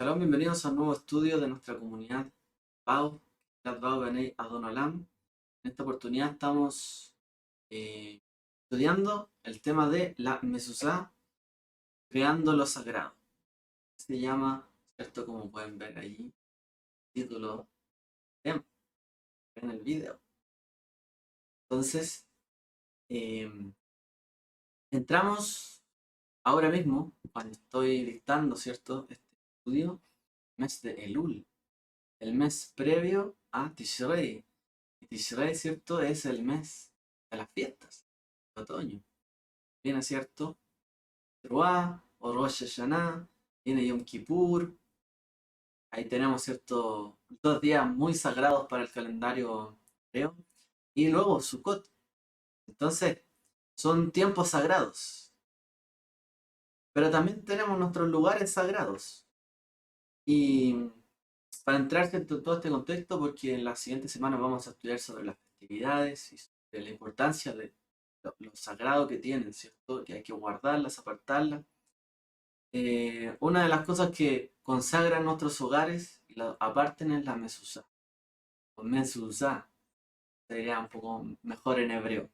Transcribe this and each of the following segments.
Shalom, bienvenidos a un nuevo estudio de nuestra comunidad PAU, Bau Benei Adonolam. En esta oportunidad estamos estudiando el tema de la Mesuzá, creando lo sagrado. Se llama, ¿cierto? Como pueden ver allí, título tema en el video. Entonces, eh, entramos ahora mismo, cuando estoy dictando, ¿cierto? Este estudio, mes de Elul, el mes previo a Tishrei. Y Tishrei, ¿cierto? Es el mes de las fiestas de otoño. Viene, ¿cierto? Teruá o Rosh Hashanah, viene Yom Kippur. Ahí tenemos, ¿cierto? Dos días muy sagrados para el calendario hebreo. Y luego Sukkot. Entonces, son tiempos sagrados. Pero también tenemos nuestros lugares sagrados. Y para entrar en todo este contexto, porque en las siguientes semanas vamos a estudiar sobre las festividades y sobre la importancia de lo sagrado que tienen, ¿cierto? Que hay que guardarlas, apartarlas. Una de las cosas que consagran nuestros hogares y la aparten es la mezuzá. O mezuzá sería un poco mejor en hebreo.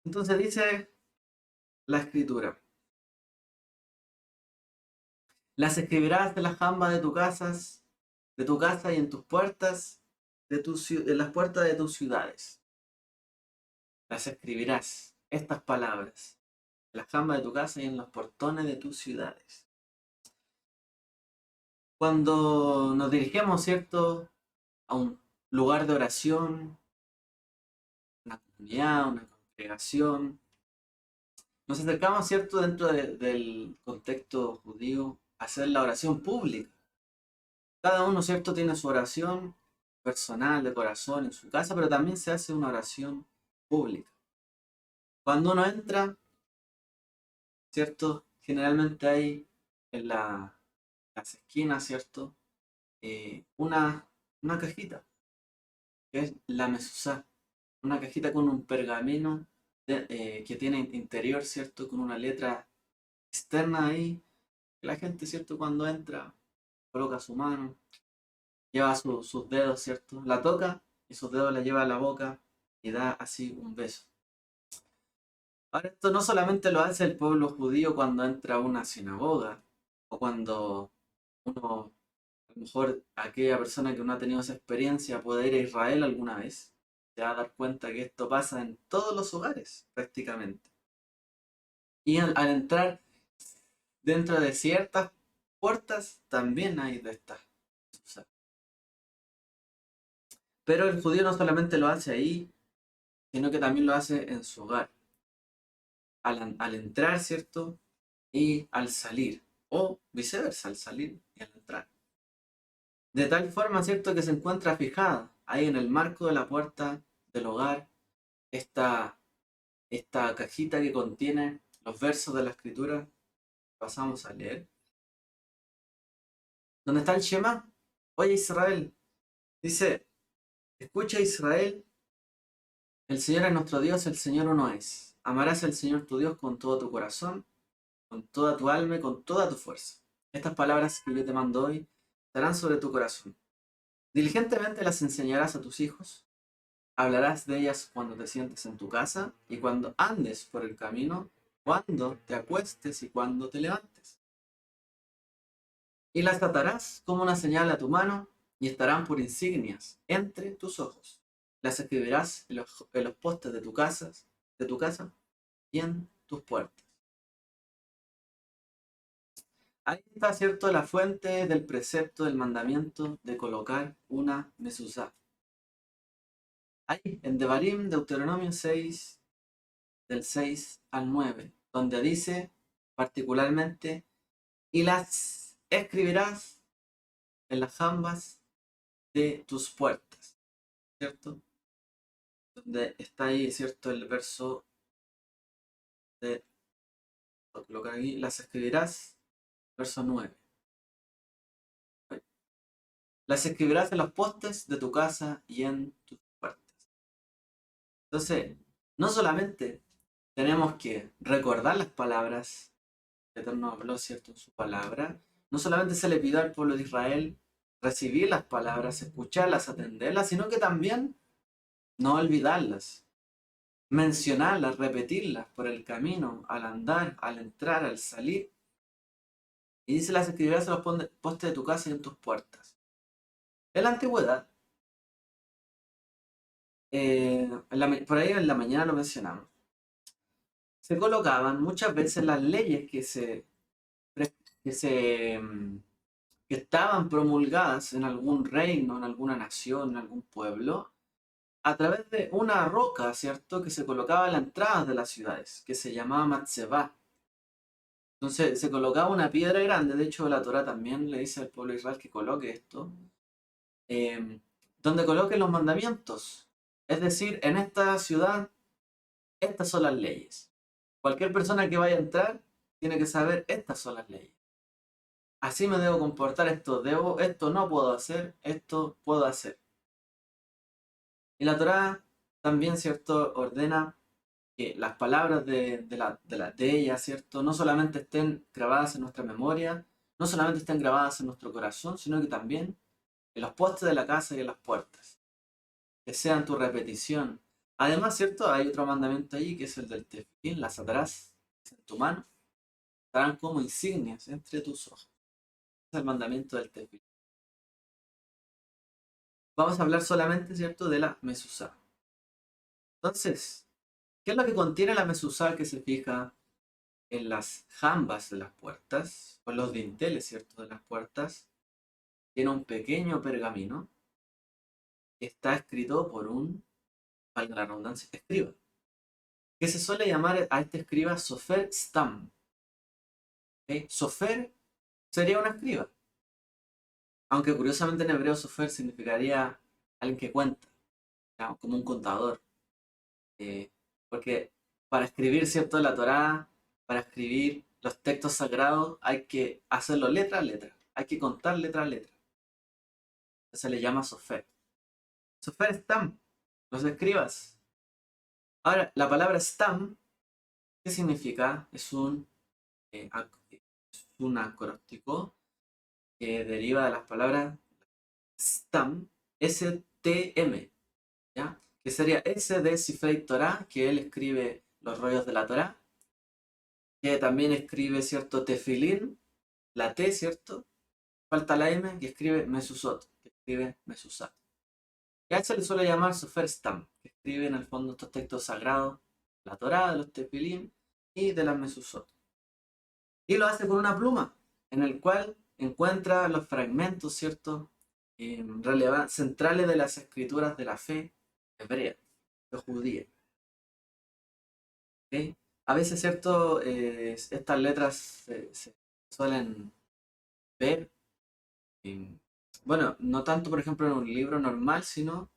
Entonces dice la escritura: las escribirás de la jamba de tu casa y en tus puertas, en las puertas de tus ciudades. Las escribirás, estas palabras, en la jamba de tu casa y en los portones de tus ciudades. Cuando nos dirigimos, ¿cierto?, a un lugar de oración, una comunidad, una congregación, nos acercamos, ¿cierto?, dentro del contexto judío, a hacer la oración pública. Cada uno, ¿cierto?, tiene su oración personal, de corazón, en su casa, pero también se hace una oración pública. Cuando uno entra, ¿cierto?, generalmente hay en las esquinas, ¿cierto?, una cajita, que es la mezuzá, una cajita con un pergamino que tiene interior, ¿cierto?, con una letra externa ahí, que la gente, ¿cierto?, cuando entra, coloca su mano, lleva sus dedos, ¿cierto?, la toca y sus dedos la lleva a la boca y da así un beso. Ahora, esto no solamente lo hace el pueblo judío cuando entra a una sinagoga o cuando uno, a lo mejor aquella persona que no ha tenido esa experiencia puede ir a Israel alguna vez, se va a dar cuenta que esto pasa en todos los hogares prácticamente. Y al entrar dentro de ciertas puertas también hay de estas. Pero el judío no solamente lo hace ahí, sino que también lo hace en su hogar. Al entrar, ¿cierto? Y al salir. O viceversa, al salir y al entrar. De tal forma, ¿cierto?, que se encuentra fijada ahí en el marco de la puerta del hogar esta, esta cajita que contiene los versos de la escritura. Pasamos a leer. ¿Dónde está el Shema? Oye Israel, dice: escucha Israel, el Señor es nuestro Dios, el Señor uno es. Amarás al Señor tu Dios con todo tu corazón, con toda tu alma y con toda tu fuerza. Estas palabras que yo te mando hoy estarán sobre tu corazón. Diligentemente las enseñarás a tus hijos. Hablarás de ellas cuando te sientes en tu casa y cuando andes por el camino, cuando te acuestes y cuando te levantes. Y las atarás como una señal a tu mano y estarán por insignias entre tus ojos. Las escribirás en los postes de tu casa y en tus puertas. Ahí está, ¿cierto?, la fuente del precepto del mandamiento de colocar una mezuzá. Ahí, en Devarim, Deuteronomio 6, del 6 al 9, donde dice particularmente: y las escribirás en las jambas de tus puertas, ¿cierto? Donde está ahí, ¿cierto?, el verso de, lo colocar aquí, las escribirás, verso 9. Las escribirás en los postes de tu casa y en tus puertas. Entonces, no solamente tenemos que recordar las palabras que Eterno habló, ¿cierto?, en su palabra, no solamente se le pidió al pueblo de Israel recibir las palabras, escucharlas, atenderlas, sino que también no olvidarlas, mencionarlas, repetirlas por el camino, al andar, al entrar, al salir. Y dice, las escribirás en los postes de tu casa y en tus puertas. En la antigüedad, por ahí en la mañana lo mencionamos, se colocaban muchas veces las leyes que se que estaban promulgadas en algún reino, en alguna nación, en algún pueblo, a través de una roca, ¿cierto?, que se colocaba en la entrada de las ciudades, que se llamaba Matzebah. Entonces se colocaba una piedra grande, de hecho la Torah también le dice al pueblo de Israel que coloque esto, eh, donde coloque los mandamientos. Es decir, en esta ciudad, estas son las leyes. Cualquier persona que vaya a entrar tiene que saber, estas son las leyes. Así me debo comportar, esto no puedo hacer, esto puedo hacer. Y la Torá también, ¿cierto?, ordena que las palabras de ella, ¿cierto?, no solamente estén grabadas en nuestra memoria, no solamente estén grabadas en nuestro corazón, sino que también en los postes de la casa y en las puertas. Que sean tu repetición. Además, ¿cierto?, hay otro mandamiento allí que es el del tefilín, las atarás en tu mano, estarán como insignias entre tus ojos. Es el mandamiento del tefilín. Vamos a hablar solamente, ¿cierto?, de la mesuzá. Entonces, ¿qué es lo que contiene la mesuzá que se fija en las jambas de las puertas, o en los dinteles, ¿cierto?, de las puertas? Tiene un pequeño pergamino que está escrito por un, valga la redundancia, escriba, que se suele llamar a este escriba Sofer Stam. ¿Ok? Sofer sería un escriba, aunque curiosamente en hebreo Sofer significaría alguien que cuenta, ¿ya?, como un contador. eh, Porque para escribir, ¿cierto?, la Torá, para escribir los textos sagrados, hay que hacerlo letra a letra, hay que contar letra a letra. Se le llama Sofer. Sofer Stam, los escribas. Ahora, la palabra Stam, ¿qué significa? Es un acróstico que deriva de las palabras Stam, S-T-M, ¿ya? Que sería S de Sifrei Torah, que él escribe los rollos de la Torá, que también escribe, ¿cierto?, Tefilín, la T, ¿cierto? Falta la M, que escribe Mesuzot, que escribe Mesuzat. Y a él se le suele llamar Sofer Stam, que escribe en el fondo estos textos sagrados, la Torá, de los Tefilín y de las Mesuzot. Y lo hace con una pluma, en el cual encuentra los fragmentos, ¿cierto?, centrales de las escrituras de la fe hebrea, de judía. ¿Ok? A veces, ¿cierto?, estas letras se suelen ver, bueno, no tanto, por ejemplo, en un libro normal, sino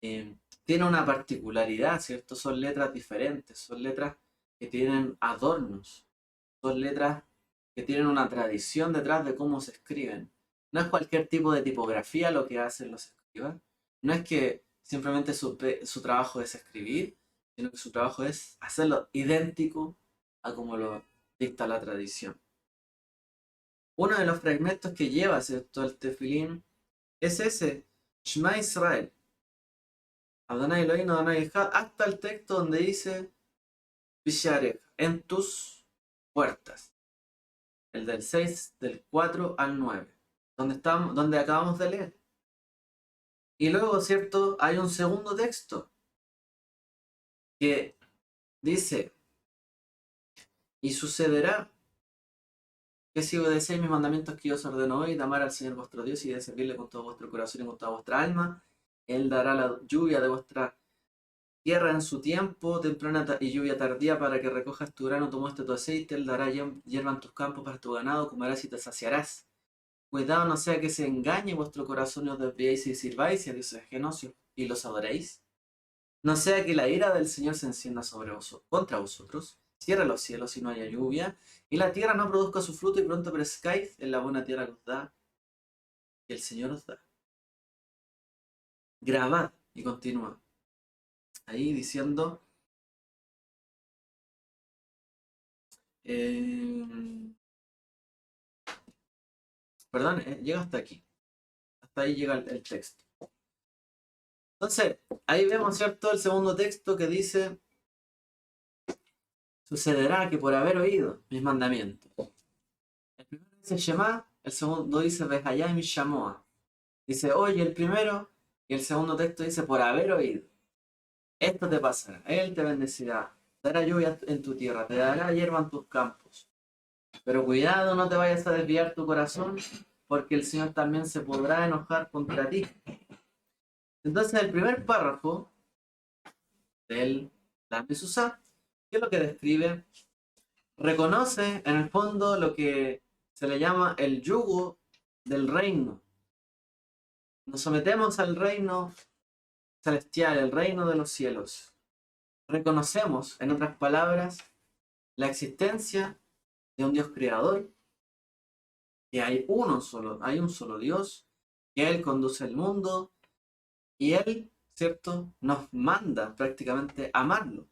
tiene una particularidad, ¿cierto? Son letras diferentes, son letras que tienen adornos, son letras que tienen una tradición detrás de cómo se escriben. No es cualquier tipo de tipografía lo que hacen los escribas, no es que simplemente su trabajo es escribir, sino que su trabajo es hacerlo idéntico a como lo dicta la tradición. Uno de los fragmentos que lleva, ¿cierto?, el tefilín es ese, Shema Israel, Adonai Elohim, Adonai Echad, hasta el texto donde dice Bisharech, en tus puertas, el del 6, del 4 al 9, donde acabamos de leer. Y luego, ¿cierto?, hay un segundo texto que dice, y sucederá que si obedecéis mis mandamientos que yo os ordeno hoy, de amar al Señor vuestro Dios y de servirle con todo vuestro corazón y con toda vuestra alma, Él dará la lluvia de vuestra tierra en su tiempo, temprana y lluvia tardía, para que recojas tu grano, tu muestre, tu aceite. Él dará hierba en tus campos para tu ganado, comerás y te saciarás. Cuidado no sea que se engañe vuestro corazón y os desviéis y sirváis y a dioses ajenos y los adoréis. No sea que la ira del Señor se encienda contra vosotros, cierre los cielos y no haya lluvia, y la tierra no produzca su fruto y pronto perezcáis en la buena tierra que os da, que el Señor os da. Grabad, y continúa ahí diciendo, eh, Perdón, llega hasta aquí. Hasta ahí llega el texto. Entonces, ahí vemos, ¿cierto? El segundo texto que dice: sucederá que por haber oído mis mandamientos. El primero dice Shema, el segundo dice Vejayá y Mishamoa. Dice oye el primero, y el segundo texto dice por haber oído. Esto te pasará, Él te bendecirá, te dará lluvia en tu tierra, te dará hierba en tus campos. Pero cuidado, no te vayas a desviar tu corazón, porque el Señor también se podrá enojar contra ti. Entonces el primer párrafo del la Mesusá, ¿qué es lo que describe? Reconoce en el fondo lo que se le llama el yugo del reino. Nos sometemos al reino celestial, el reino de los cielos. Reconocemos, en otras palabras, la existencia de un Dios creador, que hay un solo Dios, que Él conduce el mundo y Él, ¿cierto?, nos manda prácticamente a amarlo,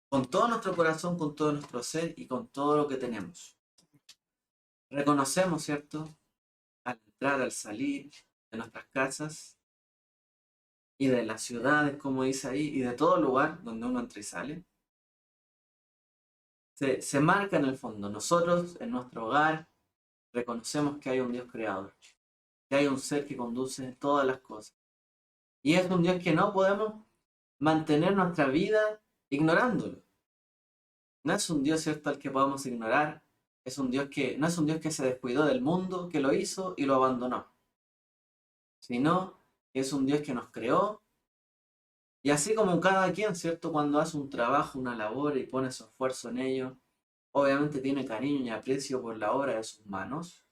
con todo nuestro corazón, con todo nuestro ser y con todo lo que tenemos. Reconocemos, ¿cierto?, al entrar, al salir de nuestras casas y de las ciudades, como dice ahí, y de todo lugar donde uno entra y sale, se marca en el fondo. Nosotros, en nuestro hogar, reconocemos que hay un Dios creador, que hay un ser que conduce todas las cosas. Y es un Dios que no podemos mantener nuestra vida ignorándolo. No es un Dios, ¿cierto?, al que podamos ignorar. No es un Dios que se descuidó del mundo, que lo hizo y lo abandonó. Sino que es un Dios que nos creó. Y así como cada quien, ¿cierto?, cuando hace un trabajo, una labor y pone su esfuerzo en ello, obviamente tiene cariño y aprecio por la obra de sus manos.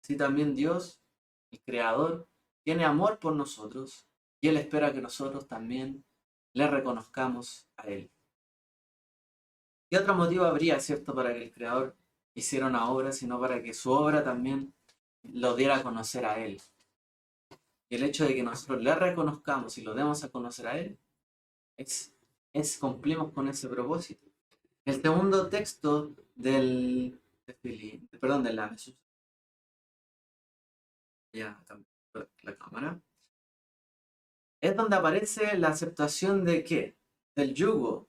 Así también Dios, el Creador, tiene amor por nosotros y Él espera que nosotros también le reconozcamos a Él. ¿Qué otro motivo habría, cierto, para que el Creador hiciera una obra, sino para que su obra también lo diera a conocer a Él? Y el hecho de que nosotros le reconozcamos y lo demos a conocer a Él, cumplimos con ese propósito. El segundo texto de la Mesús, ya cambié la cámara, es donde aparece la aceptación de ¿qué? Del yugo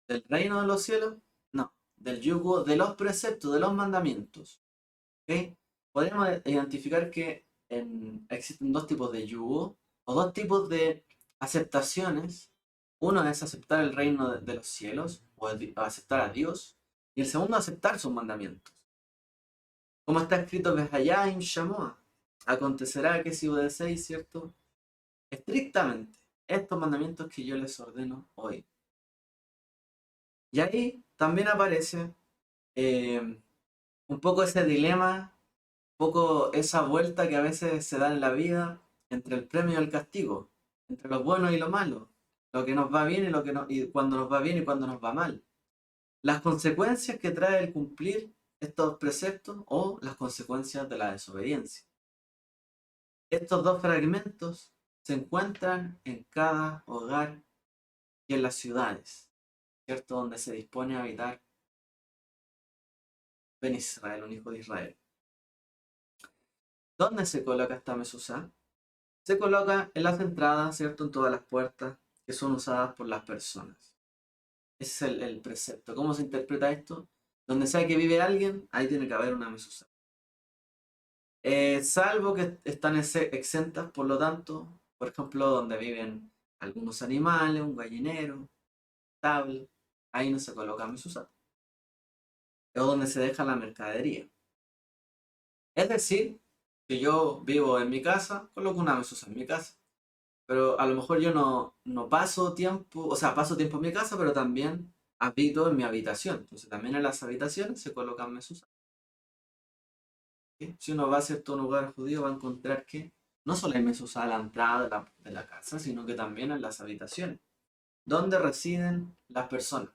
del reino de los cielos, no, del yugo de los preceptos, de los mandamientos. ¿Ok? Podemos identificar que existen dos tipos de yugo o dos tipos de aceptaciones. Uno es aceptar el reino de los cielos o aceptar a Dios, y el segundo aceptar sus mandamientos. Como está escrito, Behayim Shamoa, acontecerá que si obedecéis, ¿cierto?, estrictamente estos mandamientos que yo les ordeno hoy. Y ahí también aparece un poco ese dilema, un poco esa vuelta que a veces se da en la vida entre el premio y el castigo, entre lo bueno y lo malo, lo que nos va bien y, lo que no, y cuando nos va bien y cuando nos va mal. Las consecuencias que trae el cumplir estos preceptos o las consecuencias de la desobediencia. Estos dos fragmentos se encuentran en cada hogar y en las ciudades, ¿cierto?, donde se dispone a habitar Ben Israel, un hijo de Israel. ¿Dónde se coloca esta mezuzá? Se coloca en las entradas, ¿cierto?, en todas las puertas que son usadas por las personas. Ese es el precepto. ¿Cómo se interpreta esto? Donde sea que vive alguien, ahí tiene que haber una mezuzá. Salvo que están exentas, por lo tanto, por ejemplo, donde viven algunos animales, un gallinero, estable, ahí no se coloca mezuzá. O donde se deja la mercadería. Es decir, que yo vivo en mi casa, coloco una mezuzá en mi casa. Pero a lo mejor yo no paso tiempo, o sea, paso tiempo en mi casa, pero también habito en mi habitación. Entonces también en las habitaciones se colocan mezuzá. ¿Sí? Si uno va a cierto lugar judío va a encontrar que no solo hay mezuzá a la entrada de la casa, sino que también en las habitaciones, donde residen las personas.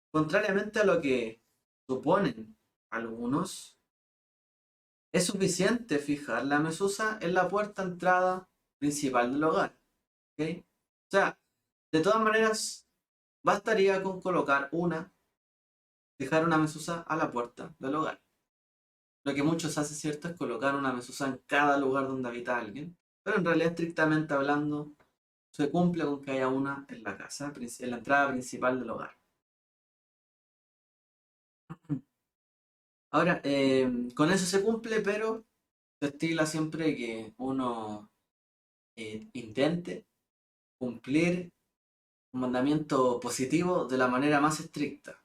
Contrariamente a lo que suponen algunos, es suficiente fijar la mezuzá en la puerta entrada principal del hogar. ¿Ok? O sea, de todas maneras, bastaría con colocar fijar una mezuzá a la puerta del hogar. Lo que muchos hacen, ¿cierto?, es colocar una mezuzá en cada lugar donde habita alguien, pero en realidad, estrictamente hablando, se cumple con que haya una en la casa, en la entrada principal del hogar. Ahora, con eso se cumple, pero se estila siempre que uno intente cumplir un mandamiento positivo de la manera más estricta.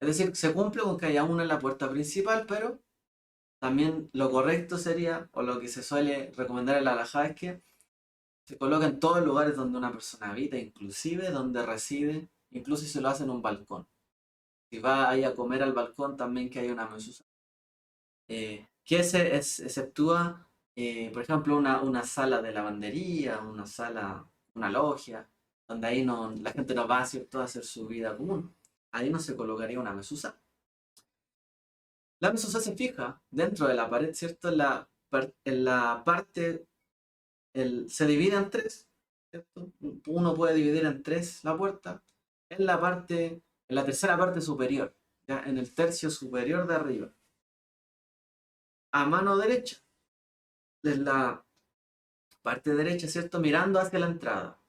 Es decir, se cumple con que haya una en la puerta principal, pero también lo correcto sería, o lo que se suele recomendar en la halajá, es que se coloca en todos los lugares donde una persona habita, inclusive donde reside, incluso si se lo hace en un balcón. Si va ahí a comer al balcón, también que haya una mezuzá. Que se exceptúa, por ejemplo, una sala de lavandería, una sala, una logia, donde ahí no, la gente no va, ¿cierto?, a hacer su vida común. Ahí no se colocaría una mezuzá. La mezuzá se fija dentro de la pared, ¿cierto? En la parte, se divide en tres, ¿cierto? Uno puede dividir en tres la puerta, en la parte, en la tercera parte superior, ¿ya? En el tercio superior de arriba, a mano derecha, es la parte derecha, ¿cierto? Mirando hacia la entrada.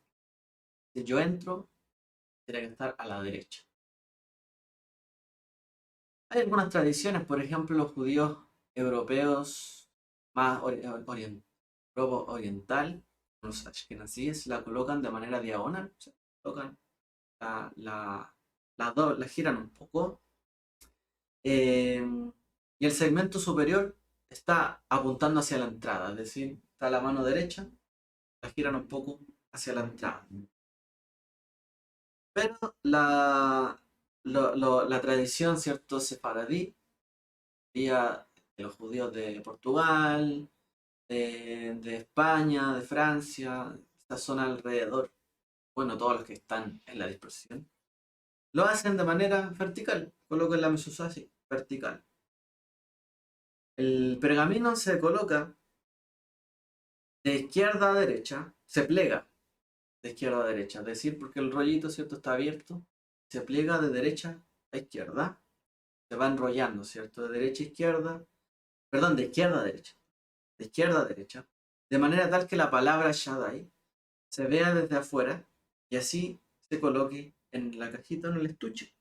Si yo entro, tiene que estar a la derecha. Hay algunas tradiciones, por ejemplo, los judíos europeos más Europa oriental, los ashkenazíes, la colocan de manera diagonal, o sea, colocan la giran un poco, eh, y el segmento superior está apuntando hacia la entrada, es decir, está la mano derecha, la giran un poco hacia la entrada. Pero la tradición, ¿cierto?, sefaradí, día de los judíos de Portugal, de España, de Francia, esta zona alrededor, bueno, todos los que están en la dispersión, lo hacen de manera vertical, colocan la mezuzá así, vertical. El pergamino se coloca de izquierda a derecha, se plega de izquierda a derecha, es decir, porque el rollito, ¿cierto?, está abierto, se pliega de derecha a izquierda, se va enrollando, ¿cierto?, de derecha a izquierda, perdón, de izquierda a derecha, de izquierda a derecha, de manera tal que la palabra Shaddai se vea desde afuera y así se coloque en la cajita, en el estuche.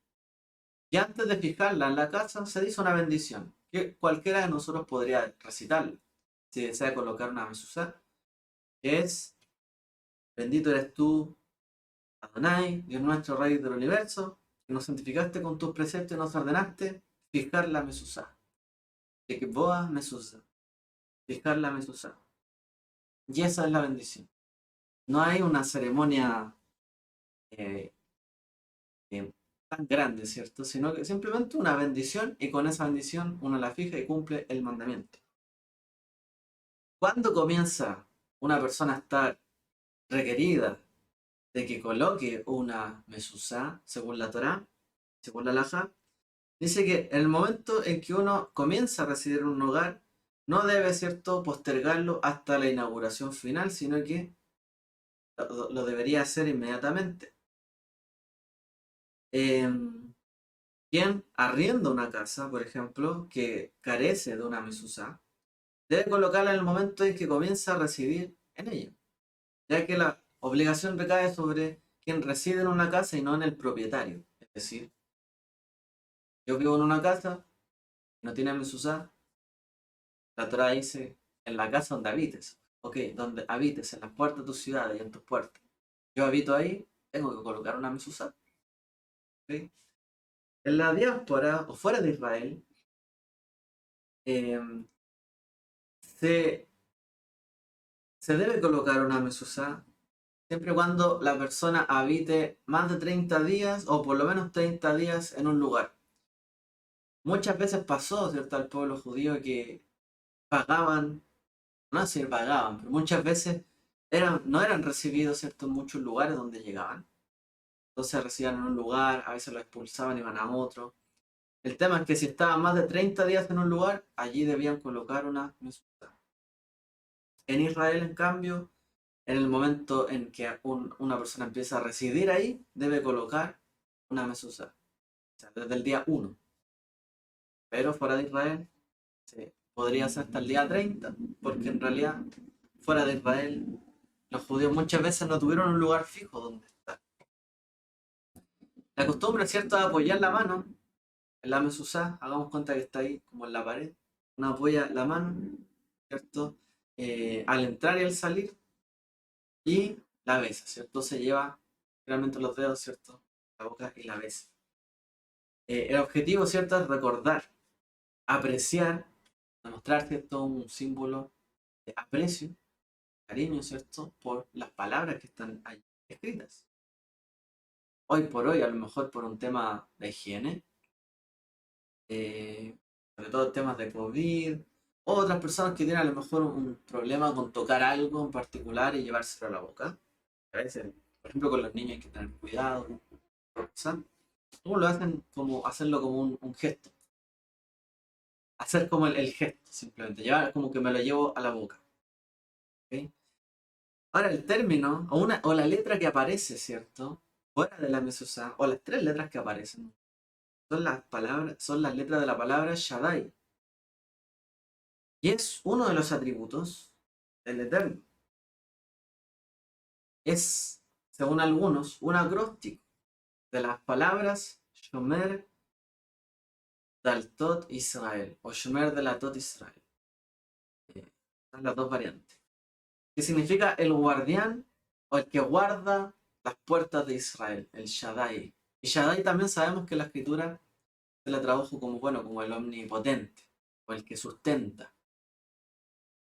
Y antes de fijarla en la casa, se dice una bendición, que cualquiera de nosotros podría recitarla, si desea colocar una mezuzá, que es: bendito eres tú, Adonai, Dios nuestro, Rey del universo, que nos santificaste con tus preceptos y nos ordenaste fijar la mezuzá. De que boa mezuzá, fijar la mezuzá. Y esa es la bendición. No hay una ceremonia eh, tan grande, ¿cierto? Sino que simplemente una bendición, y con esa bendición uno la fija y cumple el mandamiento. ¿Cuándo comienza una persona a estar requerida de que coloque una mezuzá según la Torá, según la halajá? Dice que en el momento en que uno comienza a residir en un hogar, no debe, ¿cierto?, postergarlo hasta la inauguración final, sino que lo debería hacer inmediatamente. Quien arrienda una casa, por ejemplo, que carece de una mezuzá, debe colocarla en el momento en que comienza a residir en ella, ya que la obligación recae sobre quien reside en una casa y no en el propietario. Es decir, yo vivo en una casa, no tiene mezuzá, la Torá dice: en la casa donde habites, ok, donde habites, en las puertas de tu ciudad y en tus puertas. Yo habito ahí, tengo que colocar una mezuzá. ¿Ok? En la diáspora o fuera de Israel, eh, se, se debe colocar una mezuzá siempre y cuando la persona habite más de 30 días o por lo menos 30 días en un lugar. Muchas veces pasó, ¿cierto?, al pueblo judío que pagaban, no sé si pagaban, pero muchas veces no eran recibidos, ¿cierto?, en muchos lugares donde llegaban. Entonces recibían en un lugar, a veces los expulsaban y iban a otro. El tema es que si estaban más de 30 días en un lugar, allí debían colocar una mezuzá. En Israel, en cambio, en el momento en que una persona empieza a residir ahí, debe colocar una mezuzá, o sea, desde el día 1. Pero fuera de Israel, Sí, podría ser hasta el día 30, porque en realidad, fuera de Israel, los judíos muchas veces no tuvieron un lugar fijo donde estar. La costumbre, ¿cierto?, de apoyar la mano en la mezuzá, hagamos cuenta que está ahí como en la pared, uno apoya la mano, ¿cierto? Al entrar y al salir, y la besa, ¿cierto? Se lleva realmente los dedos, ¿cierto? La boca y la besa. El objetivo, ¿cierto?, es recordar, apreciar, demostrar, ¿cierto?, un símbolo de aprecio, cariño, ¿cierto?, por las palabras que están ahí escritas. Hoy por hoy, a lo mejor por un tema de higiene, eh, sobre todo temas de COVID, o otras personas que tienen a lo mejor un problema con tocar algo en particular y llevárselo a la boca. A veces, por ejemplo, con los niños hay que tener cuidado, ¿sabes? ¿Cómo lo hacen? Como hacerlo como un gesto. Hacer como el gesto, simplemente. Llevar como que me lo llevo a la boca. ¿Ok? Ahora el término, o la letra que aparece, ¿cierto? Fuera de la mesuzá, o las tres letras que aparecen, son las palabras, son las letras de la palabra Shaddai. Y es uno de los atributos del Eterno. Es, según algunos, un acróstico de las palabras Shomer Daltot Israel o Shomer Delatot Israel. Son las dos variantes. Que significa el guardián o el que guarda las puertas de Israel, el Shaddai. Y Shaddai también sabemos que en la escritura se le tradujo como, bueno, como el omnipotente o el que sustenta.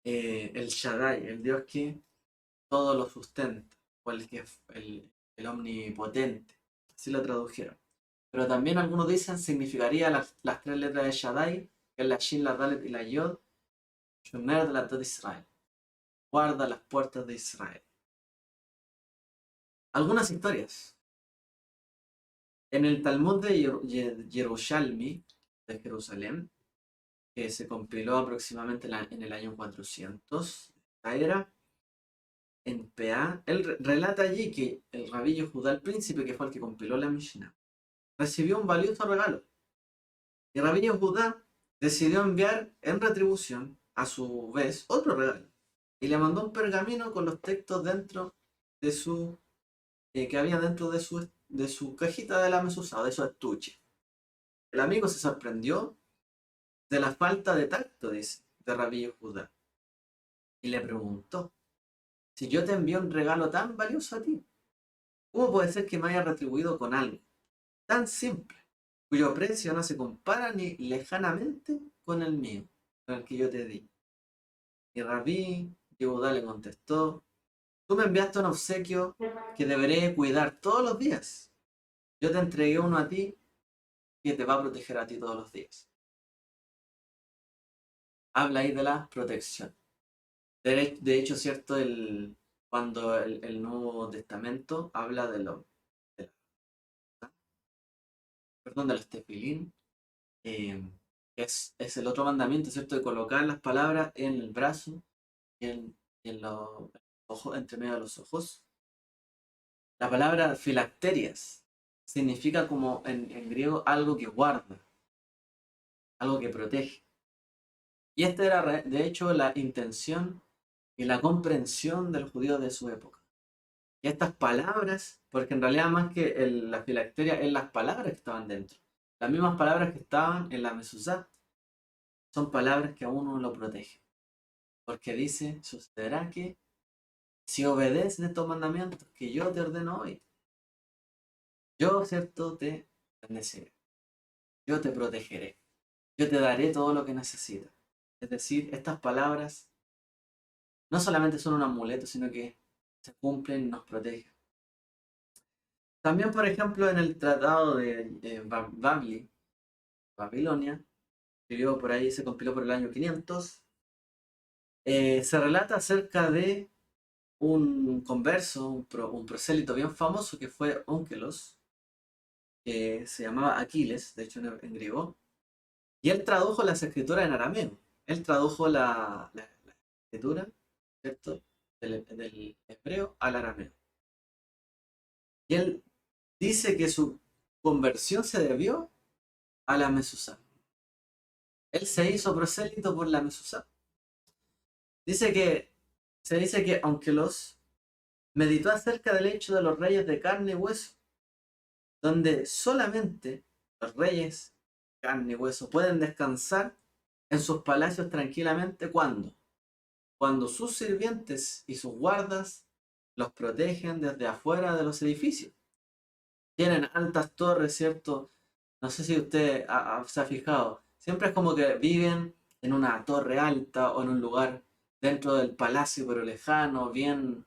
El Shaddai, el Dios que todo lo sustenta, o el omnipotente, así lo tradujeron. Pero también algunos dicen significaría las tres letras de Shaddai, que es la Shin, la Dalet y la Yod, Shomer de la de Israel, guarda las puertas de Israel. Algunas historias. En el Talmud de Yerushalmi, de Jerusalén, que se compiló aproximadamente en el año 400 de esta era, en PA, él relata allí que el rabí Judá el príncipe, que fue el que compiló la Mishnah, recibió un valioso regalo. Y rabí Judá decidió enviar en retribución, a su vez, otro regalo. Y le mandó un pergamino con los textos dentro de su, que había dentro de su cajita de la mezuzá, de su estuche. El amigo se sorprendió de la falta de tacto, dice, de rabí Judá. Y le preguntó, si yo te envío un regalo tan valioso a ti, ¿cómo puede ser que me haya retribuido con algo tan simple, cuyo precio no se compara ni lejanamente con el mío, con el que yo te di? Y Rabí Yehudá le contestó, tú me enviaste un obsequio que deberé cuidar todos los días. Yo te entregué uno a ti que te va a proteger a ti todos los días. Habla ahí de la protección. De hecho, cierto, cuando el Nuevo Testamento habla de, perdón, de los tefilín, eh, es el otro mandamiento, ¿cierto? De colocar las palabras en el brazo y en los ojos, entre medio de los ojos. La palabra filacterias significa como en griego algo que guarda, algo que protege. Y esta era de hecho la intención y la comprensión del judío de su época. Y estas palabras, porque en realidad más que la filacteria, es las palabras que estaban dentro. Las mismas palabras que estaban en la mezuzá son palabras que a uno lo protegen. Porque dice, sucederá que si obedeces estos mandamientos que yo te ordeno hoy, yo, cierto, te bendeciré, yo te protegeré, yo te daré todo lo que necesitas. Es decir, estas palabras no solamente son un amuleto, sino que se cumplen y nos protegen. También, por ejemplo, en el tratado de Bavli, Babilonia, escribió por ahí, se compiló por el año 500, se relata acerca de un converso, un prosélito bien famoso que fue Onkelos, que se llamaba Aquiles, de hecho en griego, y él tradujo las escrituras en arameo. Él tradujo la escritura, ¿cierto? Del hebreo al arameo. Y él dice que su conversión se debió a la mezuzá. Él se hizo prosélito por la Mesuzá. Dice que, se dice que aunque los meditó acerca del hecho de los reyes de carne y hueso, donde solamente los reyes de carne y hueso pueden descansar en sus palacios tranquilamente cuando sus sirvientes y sus guardas los protegen desde afuera de los edificios. Tienen altas torres, ¿cierto? No sé si usted se ha fijado. Siempre es como que viven en una torre alta o en un lugar dentro del palacio, pero lejano, bien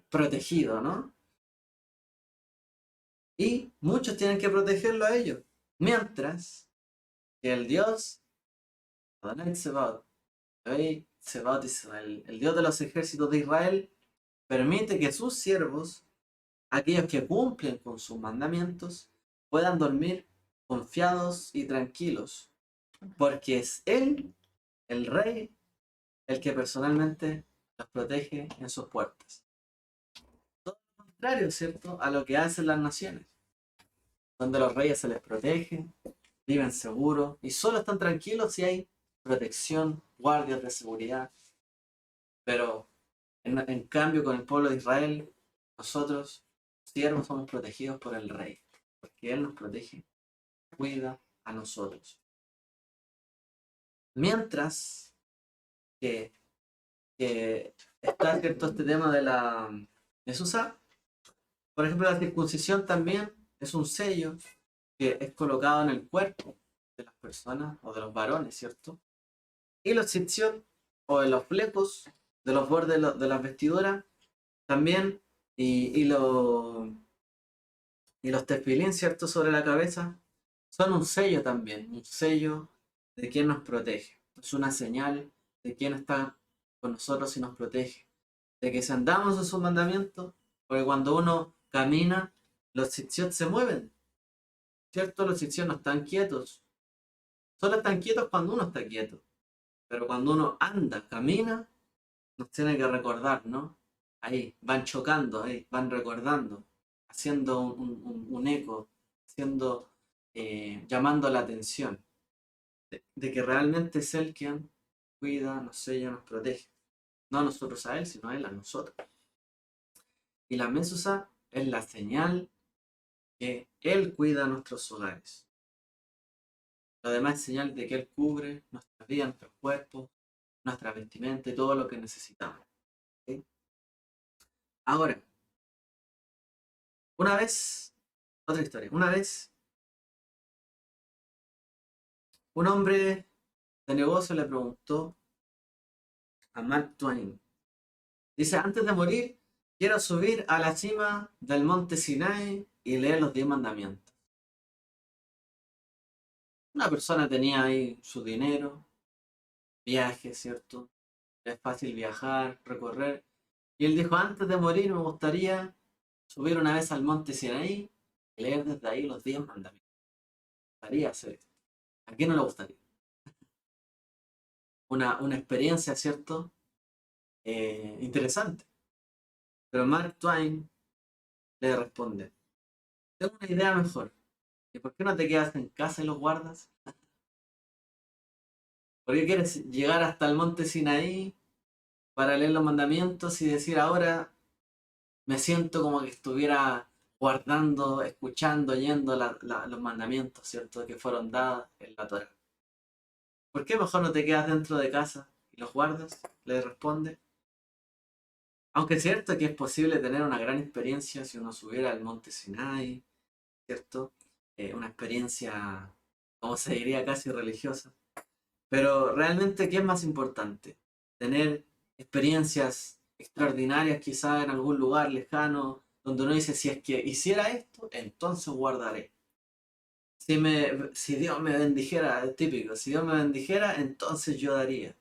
protegido, ¿no? Y muchos tienen que protegerlo a ellos. Mientras que el Dios, Adonai Tsebaot, Tsebaot Israel, el Dios de los ejércitos de Israel, permite que sus siervos, aquellos que cumplen con sus mandamientos, puedan dormir confiados y tranquilos, porque es Él, el Rey, el que personalmente los protege en sus puertas. Todo lo contrario, ¿cierto?, a lo que hacen las naciones, donde los reyes se les protege, viven seguros y solo están tranquilos si hay protección, guardias de seguridad. Pero en cambio con el pueblo de Israel, nosotros, siervos, somos protegidos por el Rey, porque Él nos protege, cuida a nosotros. Mientras que, que está cierto este tema de la Mesusa, por ejemplo, la circuncisión también es un sello que es colocado en el cuerpo de las personas o de los varones, ¿cierto? Y los tzitzit o en los flecos de los bordes de las vestiduras también, y, y, lo- y los tefilín, ¿cierto? Sobre la cabeza, son un sello también, un sello de quien nos protege. Es una señal de quien está con nosotros y nos protege. De que si andamos en sus mandamientos, porque cuando uno camina, los tzitzit se mueven, ¿cierto? Los tzitzit no están quietos. Solo están quietos cuando uno está quieto. Pero cuando uno anda, camina, nos tiene que recordar, ¿no? Ahí, van chocando, ahí, van recordando, haciendo un eco, haciendo, llamando la atención de que realmente es Él quien cuida, nos sella, nos protege. No nosotros a Él, sino Él a nosotros. Y la Mesusa es la señal que Él cuida nuestros hogares. Lo demás es señal de que Él cubre nuestra vida, nuestros cuerpos, nuestra vestimenta y todo lo que necesitamos. ¿Ok? Ahora, una vez, otra historia, una vez un hombre de negocio le preguntó a Mark Twain, dice, antes de morir, quiero subir a la cima del monte Sinai y leer los 10 mandamientos. Una persona tenía ahí su dinero, viaje, ¿cierto? Es fácil viajar, recorrer. Y él dijo, antes de morir me gustaría subir una vez al monte Sinaí y leer desde ahí los 10 mandamientos. Me gustaría hacer esto. ¿A quién no le gustaría? Una experiencia, ¿cierto? Interesante. Pero Mark Twain le responde, tengo una idea mejor. ¿Y por qué no te quedas en casa y los guardas? ¿Por qué quieres llegar hasta el monte Sinaí para leer los mandamientos y decir ahora me siento como que estuviera guardando, escuchando, oyendo los mandamientos, ¿cierto? Que fueron dados en la Torá. ¿Por qué mejor no te quedas dentro de casa y los guardas? Le responde. Aunque es cierto que es posible tener una gran experiencia si uno subiera al monte Sinai, ¿cierto? Una experiencia, como se diría, casi religiosa. Pero realmente, ¿qué es más importante? Tener experiencias extraordinarias quizá en algún lugar lejano, donde uno dice, si es que hiciera esto, entonces guardaré. Si Dios me bendijera, es típico, si Dios me bendijera, entonces yo daría.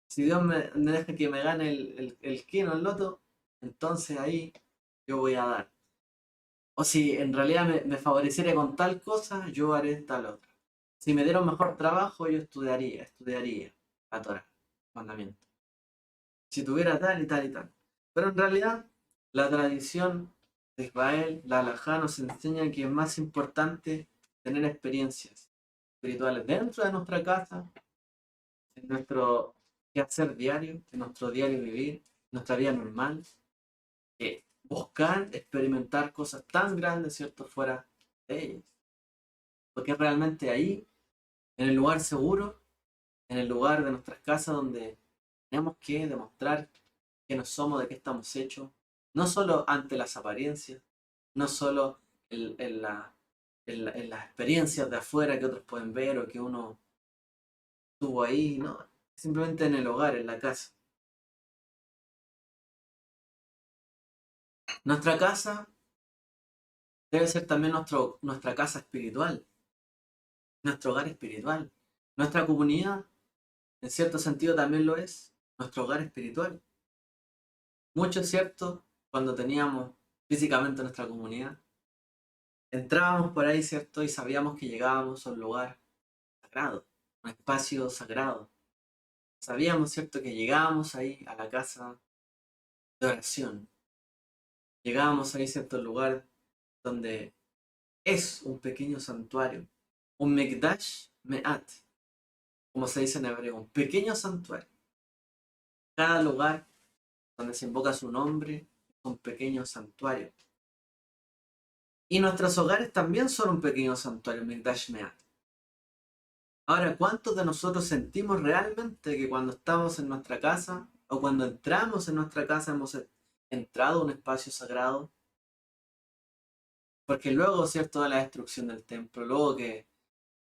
Si Dios me deja que me gane el kino, el loto, entonces ahí yo voy a dar. O si en realidad me favoreciera con tal cosa, yo haré tal otra. Si me diera un mejor trabajo, yo estudiaría la Torah, mandamiento. Si tuviera tal y tal y tal. Pero en realidad, la tradición de Israel, la halajá, nos enseña que es más importante tener experiencias espirituales dentro de nuestra casa en nuestro quehacer diario, en nuestro diario vivir, nuestra vida normal, buscar experimentar cosas tan grandes, ¿cierto?, fuera de ellas. Porque es realmente ahí, en el lugar seguro, en el lugar de nuestras casas donde tenemos que demostrar quiénes somos, de qué estamos hechos, no solo ante las apariencias, no solo en las experiencias de afuera que otros pueden ver o que uno tuvo ahí, no, simplemente en el hogar, en la casa. Nuestra casa debe ser también nuestra casa espiritual, nuestro hogar espiritual. Nuestra comunidad, en cierto sentido, también lo es, nuestro hogar espiritual. Mucho es cierto, cuando teníamos físicamente nuestra comunidad, entrábamos por ahí, ¿cierto? Y sabíamos que llegábamos a un lugar sagrado, un espacio sagrado. Sabíamos, ¿cierto?, que llegábamos ahí a la casa de oración. Llegábamos ahí, ¿cierto?, al lugar donde es un pequeño santuario, un Mikdash Me'at, como se dice en hebreo, un pequeño santuario. Cada lugar donde se invoca su nombre es un pequeño santuario. Y nuestros hogares también son un pequeño santuario, Mikdash Me'at. Ahora, ¿cuántos de nosotros sentimos realmente que cuando estamos en nuestra casa o cuando entramos en nuestra casa hemos entrado a un espacio sagrado? Porque luego, ¿cierto?, de la destrucción del templo, luego que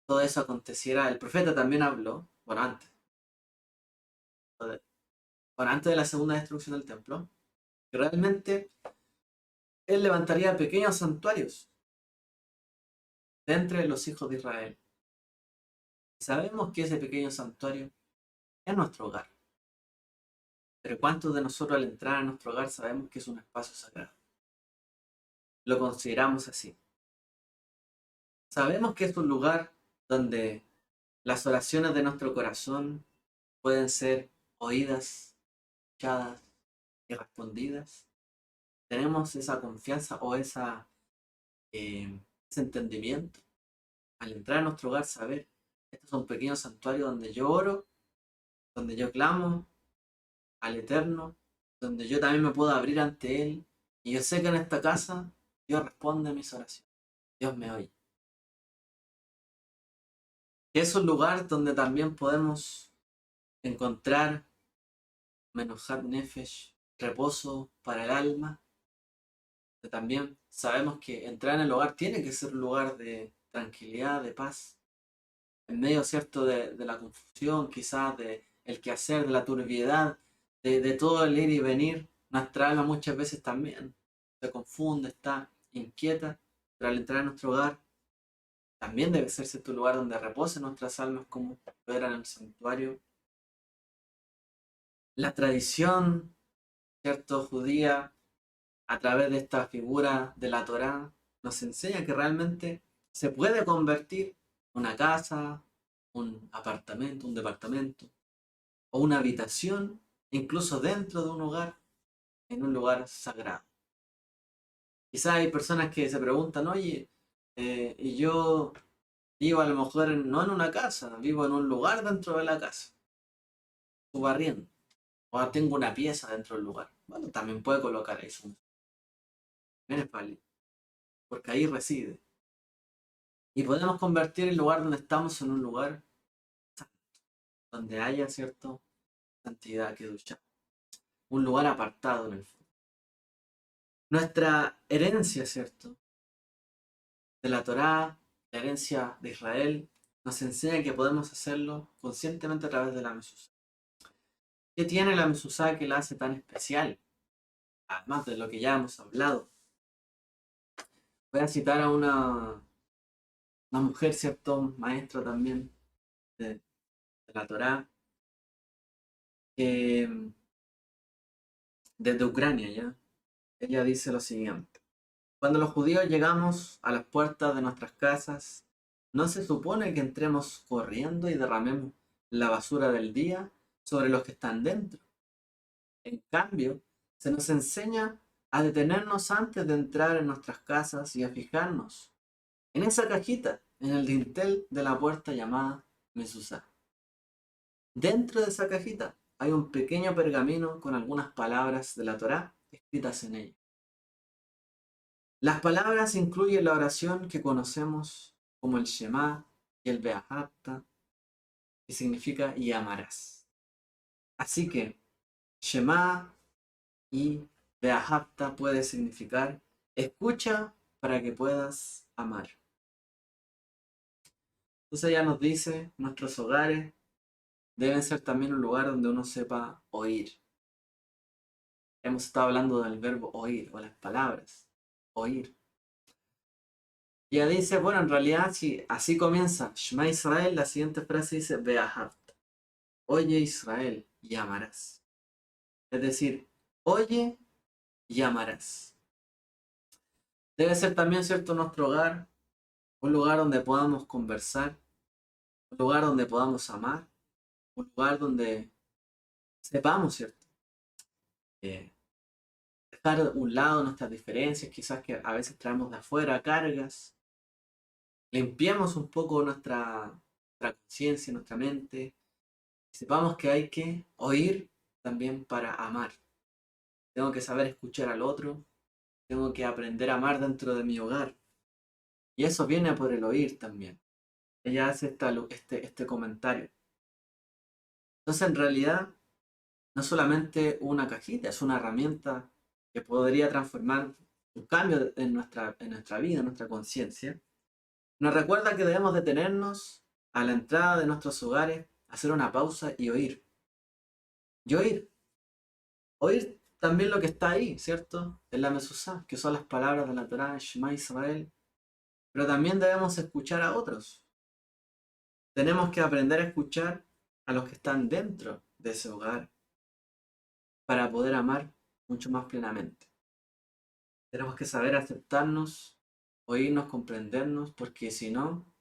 todo eso aconteciera, el profeta también habló, bueno, antes de la segunda destrucción del templo, que realmente él levantaría pequeños santuarios de entre los hijos de Israel. Y sabemos que ese pequeño santuario es nuestro hogar. Pero ¿cuántos de nosotros al entrar a nuestro hogar sabemos que es un espacio sagrado? Lo consideramos así. Sabemos que es un lugar donde las oraciones de nuestro corazón pueden ser oídas, escuchadas y respondidas. Tenemos esa confianza o ese entendimiento al entrar a nuestro hogar, saber, este es un pequeño santuario donde yo oro, donde yo clamo al Eterno, donde yo también me puedo abrir ante Él. Y yo sé que en esta casa Dios responde a mis oraciones. Dios me oye. Que es un lugar donde también podemos encontrar Menuhat Nefesh, reposo para el alma. Que también sabemos que entrar en el hogar tiene que ser un lugar de tranquilidad, de paz. En medio, ¿cierto?, de la confusión, quizás de el quehacer, de la turbiedad, de todo el ir y venir, nuestra alma muchas veces también se confunde, está inquieta, pero al entrar en nuestro hogar también debe ser tu lugar donde reposen nuestras almas como lo era en el santuario. La tradición, ¿cierto?, judía, a través de esta figura de la Torá, nos enseña que realmente se puede convertir una casa, un apartamento, un departamento o una habitación, incluso dentro de un hogar, en un lugar sagrado. Quizás hay personas que se preguntan, oye, y yo vivo a lo mejor no en una casa, vivo en un lugar dentro de la casa, o barriendo, o tengo una pieza dentro del lugar. Bueno, también puede colocar eso, también es válido, porque ahí reside. Y podemos convertir el lugar donde estamos en un lugar santo, donde haya, ¿cierto?, santidad que ducha, un lugar apartado en el fondo. Nuestra herencia, ¿cierto?, de la Torá, la herencia de Israel, nos enseña que podemos hacerlo conscientemente a través de la Mesuzá. ¿Qué tiene la Mesuzá que la hace tan especial? Además de lo que ya hemos hablado. Voy a citar a una mujer, ¿cierto?, maestra también de la Torá, que desde Ucrania, ¿ya? Ella dice lo siguiente. Cuando los judíos llegamos a las puertas de nuestras casas, no se supone que entremos corriendo y derramemos la basura del día sobre los que están dentro. En cambio, se nos enseña a detenernos antes de entrar en nuestras casas y a fijarnos en esa cajita, en el dintel de la puerta llamada Mesuzá. Dentro de esa cajita hay un pequeño pergamino con algunas palabras de la Torá escritas en ella. Las palabras incluyen la oración que conocemos como el Shema y el Beahavta, que significa y amarás. Así que Shema y Beahavta puede significar escucha para que puedas amar. Entonces ya nos dice, nuestros hogares deben ser también un lugar donde uno sepa oír. Hemos estado hablando del verbo oír o las palabras, oír. Y ya dice, bueno, en realidad si así comienza Shema Israel, la siguiente frase dice Beahav. Oye Israel, y amarás. Es decir, oye y amarás. Debe ser también, ¿cierto?, nuestro hogar, un lugar donde podamos conversar, un lugar donde podamos amar, un lugar donde sepamos, ¿cierto? Eh, Dejar a un lado nuestras diferencias, quizás que a veces traemos de afuera cargas, limpiemos un poco nuestra conciencia, nuestra mente, y sepamos que hay que oír también para amar. Tengo que saber escuchar al otro, tengo que aprender a amar dentro de mi hogar. Y eso viene por el oír también. Ella hace este comentario. Entonces, en realidad, no solamente una cajita, es una herramienta que podría transformar un cambio en nuestra vida, en nuestra conciencia. Nos recuerda que debemos detenernos a la entrada de nuestros hogares, hacer una pausa y oír. Y oír. Oír también lo que está ahí, ¿cierto? En la Mesuzá, que son las palabras de la Torá, Shema Israel. Pero también debemos escuchar a otros. Tenemos que aprender a escuchar a los que están dentro de ese hogar para poder amar mucho más plenamente. Tenemos que saber aceptarnos, oírnos, comprendernos, porque si no,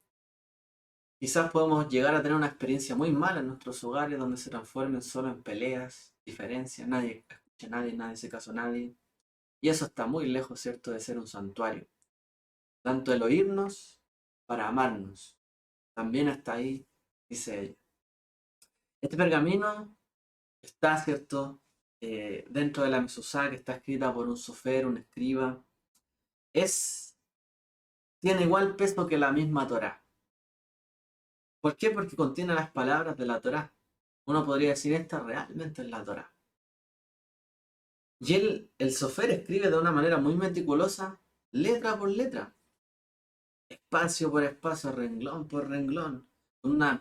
quizás podemos llegar a tener una experiencia muy mala en nuestros hogares donde se transformen solo en peleas, diferencias, nadie escucha a nadie, nadie hace caso a nadie. Y eso está muy lejos, ¿cierto?, de ser un santuario. Tanto el oírnos para amarnos, también está ahí, dice ella. Este pergamino está, ¿cierto?, dentro de la Mesuzá, que está escrita por un sofer, un escriba. Tiene igual peso que la misma Torá. ¿Por qué? Porque contiene las palabras de la Torá. Uno podría decir, esta realmente es la Torá. Y el sofer escribe de una manera muy meticulosa, letra por letra, espacio por espacio, renglón por renglón. Una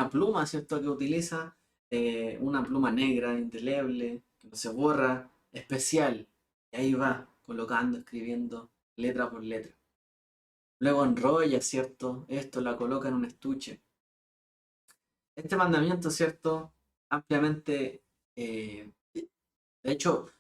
pluma, ¿cierto?, que utiliza, una pluma negra, indeleble, que no se borra, especial. Y ahí va, colocando, escribiendo, letra por letra. Luego enrolla, ¿cierto? Esto la coloca en un estuche. Este mandamiento, ¿cierto? Ampliamente, de hecho,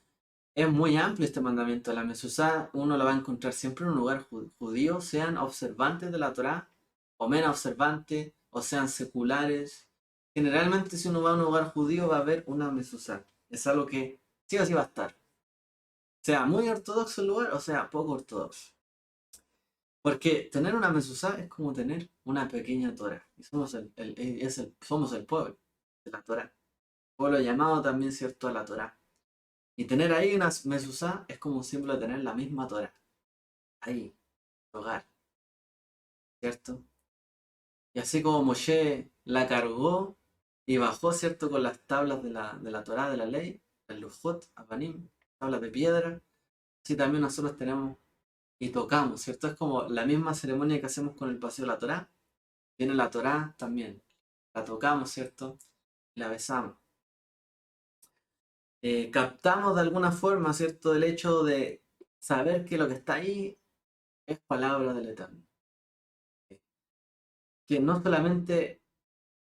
es muy amplio este mandamiento. La Mesuzá uno la va a encontrar siempre en un lugar judío, sean observantes de la Torá, o menos observantes, o sean seculares. Generalmente, si uno va a un lugar judío, va a ver una Mesuzá. Es algo que sí o sí va a estar. Sea muy ortodoxo el lugar, o sea poco ortodoxo. Porque tener una mezuzá es como tener una pequeña Torah. Y somos el pueblo de la Torah. Pueblo llamado también, ¿cierto?, a la Torah. Y tener ahí una mezuzá es como un símbolo de tener la misma Torah. Ahí, el hogar, ¿cierto? Y así como Moshe la cargó y bajó, ¿cierto?, con las tablas de la Torah, de la ley, el Lujot, Abanim, tablas de piedra. Así también nosotros tenemos y tocamos, ¿cierto? Es como la misma ceremonia que hacemos con el paseo de la Torá. Viene la Torá también. La tocamos, ¿cierto? La besamos. Captamos de alguna forma, ¿cierto?, el hecho de saber que lo que está ahí es palabra del Eterno. Que no solamente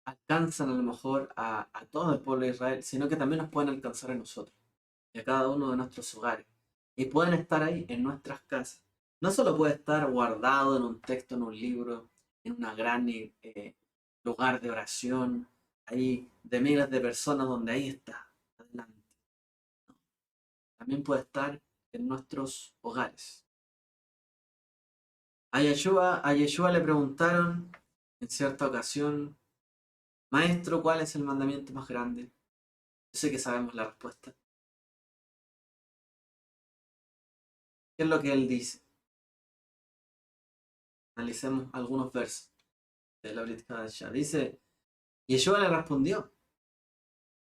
alcanzan a lo mejor a todo el pueblo de Israel, sino que también nos pueden alcanzar a nosotros y a cada uno de nuestros hogares. Y pueden estar ahí en nuestras casas. No solo puede estar guardado en un texto, en un libro, en una gran lugar de oración, ahí de miles de personas donde ahí está, adelante. También puede estar en nuestros hogares. A Yeshua le preguntaron en cierta ocasión Maestro, ¿cuál es el mandamiento más grande? Yo sé que sabemos la respuesta. ¿Qué es lo que él dice? Analicemos algunos versos de la Brit Hadashah. Dice, Yeshua le respondió,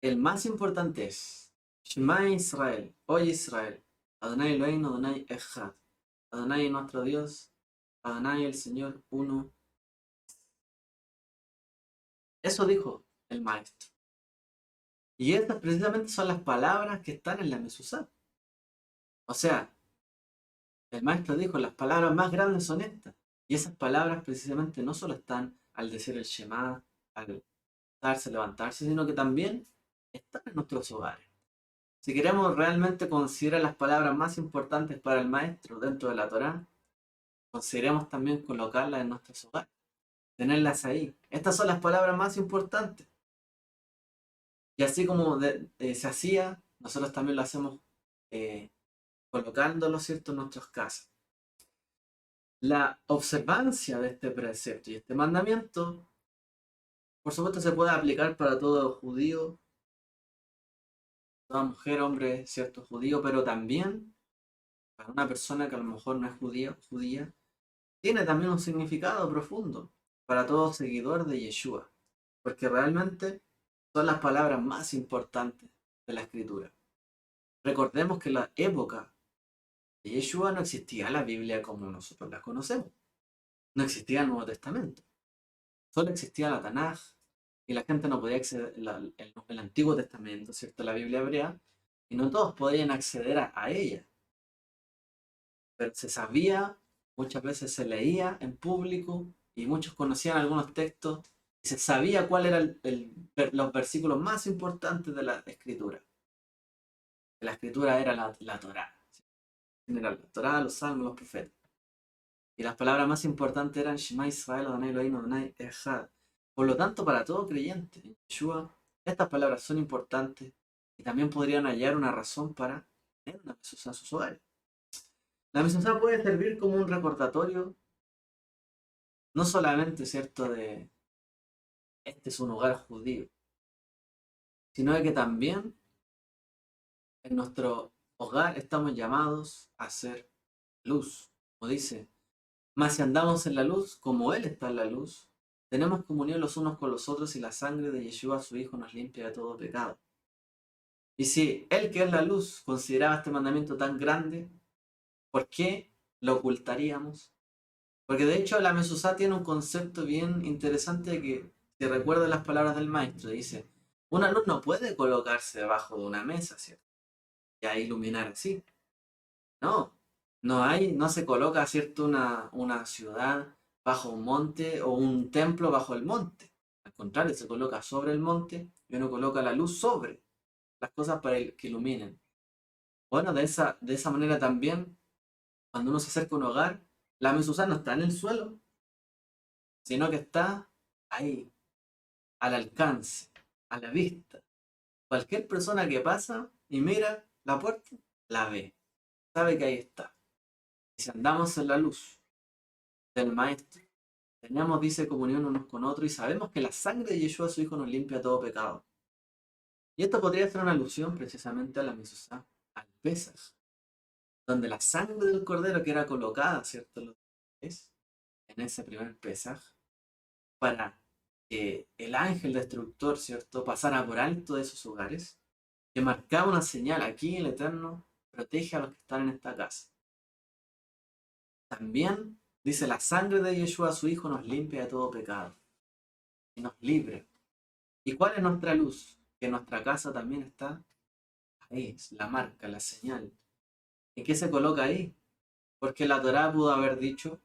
el más importante es, Shema Israel, oye Israel, Adonai Elohim, Adonai Echad, Adonai nuestro Dios, Adonai el Señor, uno. Eso dijo el maestro. Y estas precisamente son las palabras que están en la Mesuzá. O sea, el maestro dijo, las palabras más grandes son estas. Y esas palabras precisamente no solo están al decir el Shema, al darse, levantarse, sino que también están en nuestros hogares. Si queremos realmente considerar las palabras más importantes para el maestro dentro de la Torá, consideremos también colocarlas en nuestros hogares, tenerlas ahí. Estas son las palabras más importantes. Y así como se hacía, nosotros también lo hacemos eh, colocándolo, ¿cierto?, en nuestras casas. La observancia de este precepto y este mandamiento, por supuesto, se puede aplicar para todo judío, toda mujer, hombre, cierto, judío, pero también para una persona que a lo mejor no es judía, tiene también un significado profundo para todo seguidor de Yeshua, porque realmente son las palabras más importantes de la escritura. Recordemos que en la época de Yeshua no existía la Biblia como nosotros la conocemos, no existía el Nuevo Testamento, solo existía la Tanaj y la gente no podía acceder el Antiguo Testamento, ¿cierto? La Biblia hebrea, y no todos podían acceder a ella, pero se sabía, muchas veces se leía en público y muchos conocían algunos textos y se sabía cuál eran los versículos más importantes de la escritura. La escritura era la Torá, era la Torá, los salmos, los profetas. Y las palabras más importantes eran Shema Israel, Adonai Elohim, Adonai Echad. Por lo tanto, para todo creyente en Yeshua, estas palabras son importantes y también podrían hallar una razón para tener una mezuzá en sus hogares. La mezuzá puede servir como un recordatorio, no solamente, ¿cierto?, de este es un hogar judío, sino de que también en nuestro hogar estamos llamados a ser luz. Como dice, mas si andamos en la luz, como Él está en la luz, tenemos comunión los unos con los otros y la sangre de Yeshua, su Hijo, nos limpia de todo pecado. Y si Él que es la luz consideraba este mandamiento tan grande, ¿por qué lo ocultaríamos? Porque de hecho la Mesuzá tiene un concepto bien interesante que, si recuerda las palabras del maestro, dice, una luz no puede colocarse debajo de una mesa, ¿cierto? Y a iluminar así. No, no se coloca, ¿cierto?, una ciudad bajo un monte o un templo bajo el monte. Al contrario, se coloca sobre el monte y uno coloca la luz sobre las cosas para que iluminen. Bueno, de esa manera también, cuando uno se acerca a un hogar, la mezuzá no está en el suelo, sino que está ahí, al alcance, a la vista. Cualquier persona que pasa y mira la puerta, la ve, sabe que ahí está. Y si andamos en la luz del Maestro, tenemos, dice, comunión unos con otros y sabemos que la sangre de Yeshua, su Hijo, nos limpia todo pecado. Y esto podría ser una alusión precisamente a la Mesuzá, al Pesaj, donde la sangre del cordero que era colocada, ¿cierto?, es en ese primer Pesaj, para que el ángel destructor, ¿cierto?, pasara por alto de esos hogares, que marcaba una señal, aquí el Eterno protege a los que están en esta casa. También dice, la sangre de Yeshua, su Hijo, nos limpia de todo pecado y nos libre. ¿Y cuál es nuestra luz? Que nuestra casa también está ahí, es la marca, la señal. ¿Y qué se coloca ahí? Porque la Torá pudo haber dicho,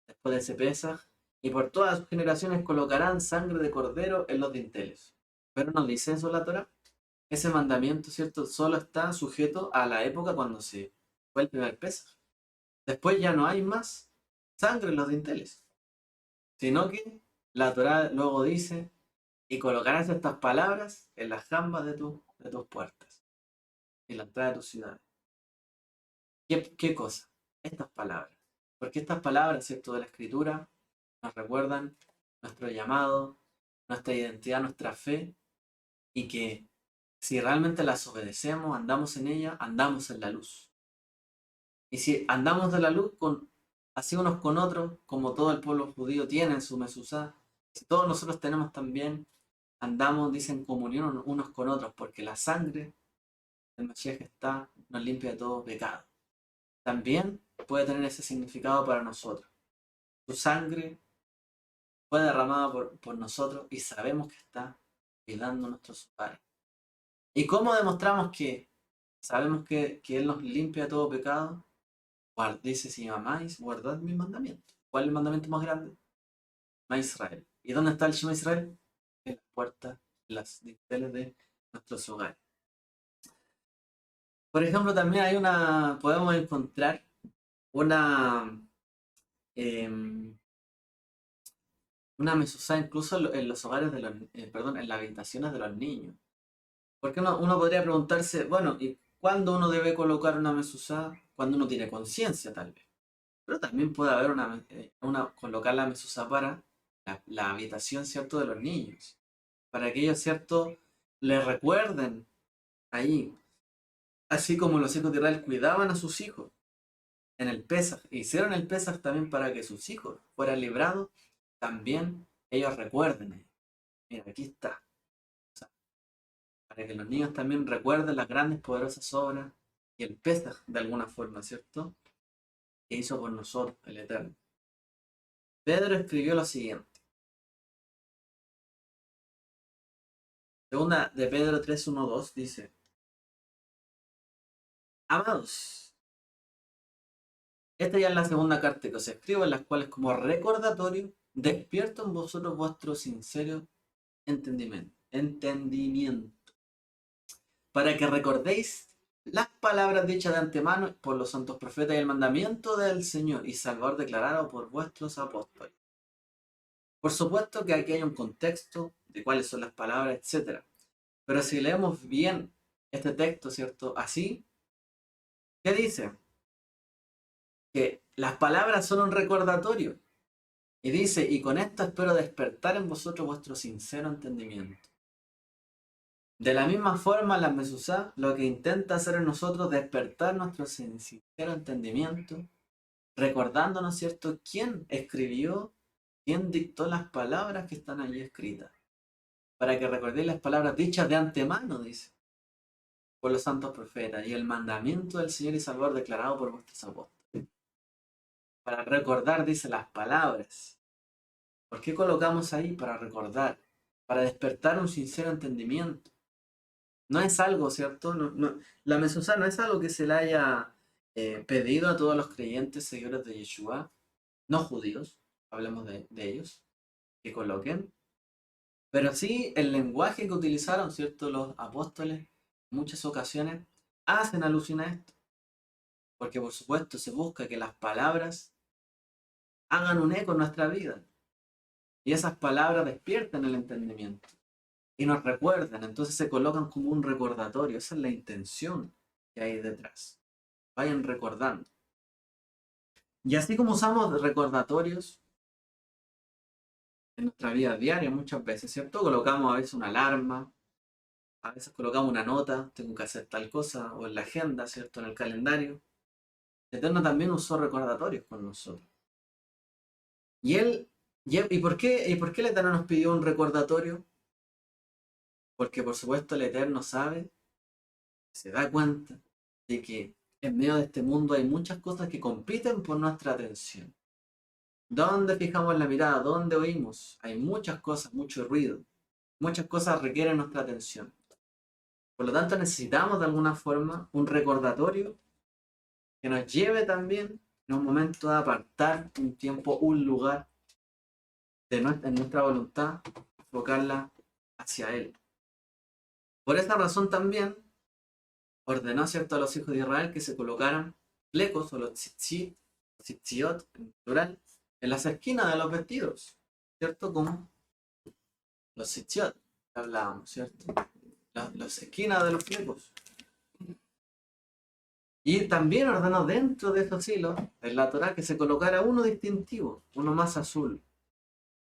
después de ese Pesaj, y por todas sus generaciones colocarán sangre de cordero en los dinteles. Pero no dice eso la Torá. Ese mandamiento, ¿cierto?, solo está sujeto a la época cuando se fue el primer Pesaj. Después ya no hay más sangre en los dinteles, sino que la Torá luego dice, y colocarás estas palabras en las jambas de tus puertas, en la entrada de tus ciudades. ¿Qué cosa? Estas palabras. Porque estas palabras, ¿cierto?, de la Escritura nos recuerdan nuestro llamado, nuestra identidad, nuestra fe, y que si realmente las obedecemos, andamos en ella, andamos en la luz. Y si andamos de la luz así unos con otros, como todo el pueblo judío tiene en su mesuzá, si todos nosotros tenemos también, andamos, dice, en comunión unos con otros, porque la sangre del Mashiach nos limpia de todo pecado. También puede tener ese significado para nosotros. Su sangre fue derramada por nosotros y sabemos que está cuidando nuestros hogares. ¿Y cómo demostramos que sabemos que Él nos limpia de todo pecado? Dice, si me amáis, guardad mis mandamientos. ¿Cuál es el mandamiento más grande? Shema Israel. ¿Y dónde está el Shema Israel? En las puertas, en las dinteles de nuestros hogares. Por ejemplo, también podemos encontrar una, em, una mezuzá incluso en los hogares de perdón, en las habitaciones de los niños. Porque uno podría preguntarse, bueno, ¿y cuándo uno debe colocar una mezuzá? Cuando uno tiene conciencia, tal vez. Pero también puede haber colocar la mezuzá para la habitación, ¿cierto?, de los niños. Para que ellos, ¿cierto?, les recuerden ahí. Así como los hijos de Israel cuidaban a sus hijos en el Pesaj, hicieron el Pesaj también para que sus hijos fueran librados, también ellos recuerden. Mira, aquí está. O sea, para que los niños también recuerden las grandes, poderosas obras y el Pesaj de alguna forma, ¿cierto?, que hizo por nosotros el Eterno. Pedro escribió lo siguiente. Segunda de Pedro 3:1-2 dice: Amados, esta ya es la segunda carta que os escribo, en las cuales como recordatorio despierto en vosotros vuestro sincero entendimiento, para que recordéis las palabras dichas de antemano por los santos profetas y el mandamiento del Señor y Salvador declarado por vuestros apóstoles. Por supuesto que aquí hay un contexto de cuáles son las palabras, etc. Pero si leemos bien este texto, ¿cierto? Así, ¿qué dice? Que las palabras son un recordatorio. Y dice, y con esto espero despertar en vosotros vuestro sincero entendimiento. De la misma forma, la Mesuzá lo que intenta hacer en nosotros despertar nuestro sincero entendimiento, recordándonos, ¿cierto?, quién escribió, quién dictó las palabras que están allí escritas. Para que recordéis las palabras dichas de antemano, dice, por los santos profetas, y el mandamiento del Señor y Salvador declarado por vuestros apóstoles. Para recordar, dice, las palabras. ¿Por qué colocamos ahí? Para recordar, para despertar un sincero entendimiento. No es algo, ¿cierto? La Mesuzá no es algo que se le haya pedido a todos los creyentes seguidores de Yeshua, no judíos, hablemos de ellos, que coloquen. Pero sí el lenguaje que utilizaron, ¿cierto?, los apóstoles, en muchas ocasiones, hacen alusión a esto. Porque por supuesto se busca que las palabras hagan un eco en nuestra vida. Y esas palabras despierten el entendimiento. Y nos recuerdan, entonces se colocan como un recordatorio. Esa es la intención que hay detrás. Vayan recordando. Y así como usamos recordatorios en nuestra vida diaria muchas veces, ¿cierto? Colocamos a veces una alarma, a veces colocamos una nota, tengo que hacer tal cosa, o en la agenda, ¿cierto?, en el calendario. El Eterno también usó recordatorios con nosotros. ¿Y por qué el Eterno nos pidió un recordatorio? Porque por supuesto el Eterno sabe, se da cuenta de que en medio de este mundo hay muchas cosas que compiten por nuestra atención. ¿Dónde fijamos la mirada? ¿Dónde oímos? Hay muchas cosas, mucho ruido. Muchas cosas requieren nuestra atención. Por lo tanto, necesitamos de alguna forma un recordatorio que nos lleve también en un momento a apartar un tiempo, un lugar en nuestra voluntad, enfocarla hacia Él. Por esta razón también ordenó, ¿cierto?, a los hijos de Israel que se colocaran flecos o los tzitziot en plural en las esquinas de los vestidos, ¿cierto? Como los tzitziot que hablábamos, ¿cierto? Las esquinas de los flecos. Y también ordenó dentro de esos hilos, en la Torá, que se colocara uno distintivo, uno más azul,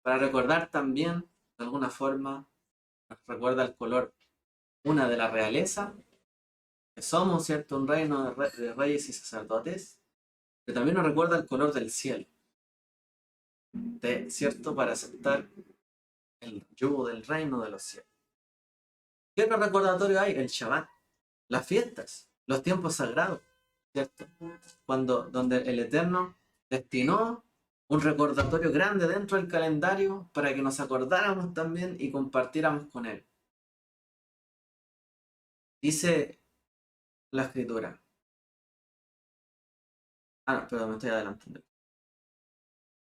para recordar también de alguna forma nos recuerda el color, una de la realeza, que somos, ¿cierto? Un reino de reyes y sacerdotes, pero también nos recuerda el color del cielo, ¿cierto? Para aceptar el yugo del reino de los cielos. ¿Qué otro recordatorio hay? El Shabbat, las fiestas, los tiempos sagrados, ¿cierto? Donde el Eterno destinó un recordatorio grande dentro del calendario para que nos acordáramos también y compartiéramos con Él. Dice la escritura. Ah, no, perdón, me estoy adelantando.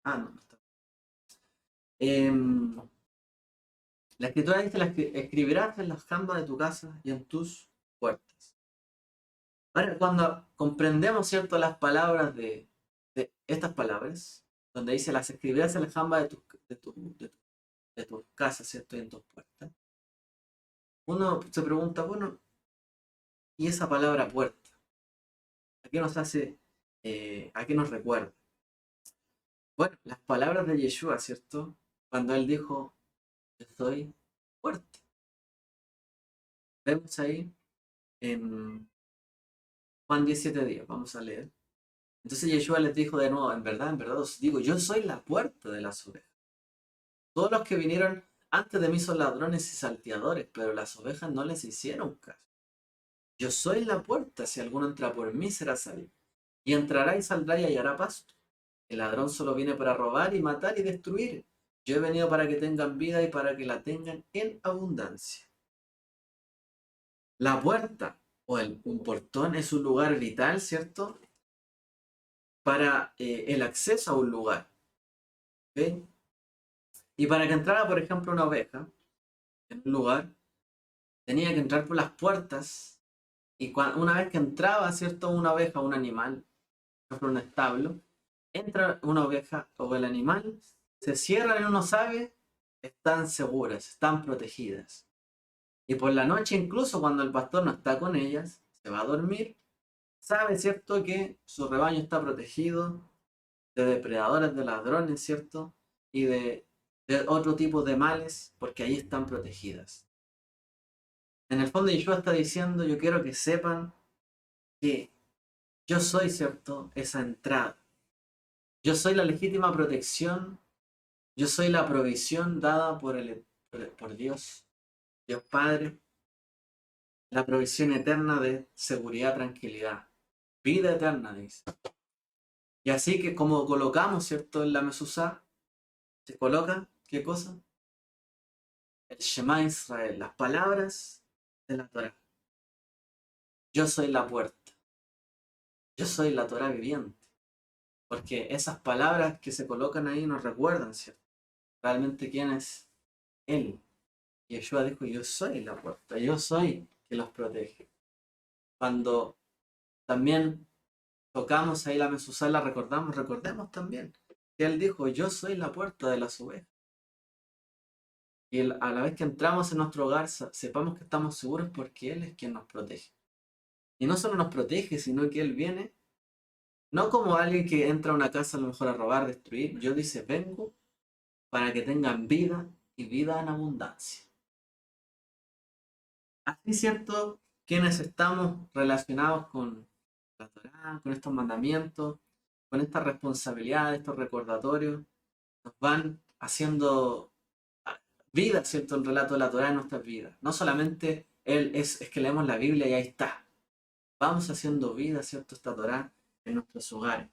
Ah, no, no está. La escritura dice, escribirás en las jambas de tu casa y en tus puertas. Ahora, cuando comprendemos, ¿cierto?, las palabras de estas palabras, donde dice, las escribirás en las jambas de tus casas, ¿cierto?, y en tus puertas, uno se pregunta, bueno, ¿y esa palabra puerta? ¿A qué nos hace, a qué nos recuerda? Bueno, las palabras de Yeshua, ¿cierto? Cuando él dijo, yo soy puerta. Vemos ahí en Juan 17:10, vamos a leer. Entonces Yeshua les dijo de nuevo, en verdad os digo, yo soy la puerta de las ovejas. Todos los que vinieron antes de mí son ladrones y salteadores, pero las ovejas no les hicieron caso. Yo soy la puerta, si alguno entra por mí será salvo. Y entrará y saldrá y hallará pasto. El ladrón solo viene para robar y matar y destruir. Yo he venido para que tengan vida y para que la tengan en abundancia. La puerta o un portón es un lugar vital, ¿cierto? Para el acceso a un lugar. ¿Ok? Y para que entrara, por ejemplo, una oveja en un lugar, tenía que entrar por las puertas. Y una vez que entraba, ¿cierto? Una oveja o un animal, por ejemplo, un establo, entra una oveja o el animal, se cierran y uno sabe, están seguras, están protegidas. Y por la noche, incluso cuando el pastor no está con ellas, se va a dormir, sabe, ¿cierto?, que su rebaño está protegido de depredadores, de ladrones, ¿cierto? Y de otro tipo de males, porque ahí están protegidas. En el fondo, Yeshua está diciendo, yo quiero que sepan que yo soy, ¿cierto?, esa entrada. Yo soy la legítima protección, yo soy la provisión dada por Dios, Dios Padre, la provisión eterna de seguridad, tranquilidad, vida eterna, dice. Y así que como colocamos, ¿cierto?, en la Mesuzá, se coloca, ¿qué cosa? El Shema Israel, las palabras de la Torah. Yo soy la puerta, yo soy la Torah viviente, porque esas palabras que se colocan ahí nos recuerdan, ¿cierto?, realmente quién es Él. Y Yeshua dijo, yo soy la puerta, yo soy que los protege. Cuando también tocamos ahí la Mesuzá, la recordemos también que Él dijo, yo soy la puerta de las ovejas. Y a la vez que entramos en nuestro hogar, sepamos que estamos seguros porque Él es quien nos protege. Y no solo nos protege, sino que Él viene, no como alguien que entra a una casa a lo mejor a robar, destruir. Yo dice, vengo para que tengan vida y vida en abundancia. Así, ¿cierto? Quienes estamos relacionados con la Torá, con estos mandamientos, con estas responsabilidades, estos recordatorios, nos van haciendo vida, ¿cierto? El relato de la Torá en nuestras vidas. No solamente es que leemos la Biblia y ahí está. Vamos haciendo vida, ¿cierto? Esta Torá en nuestros hogares.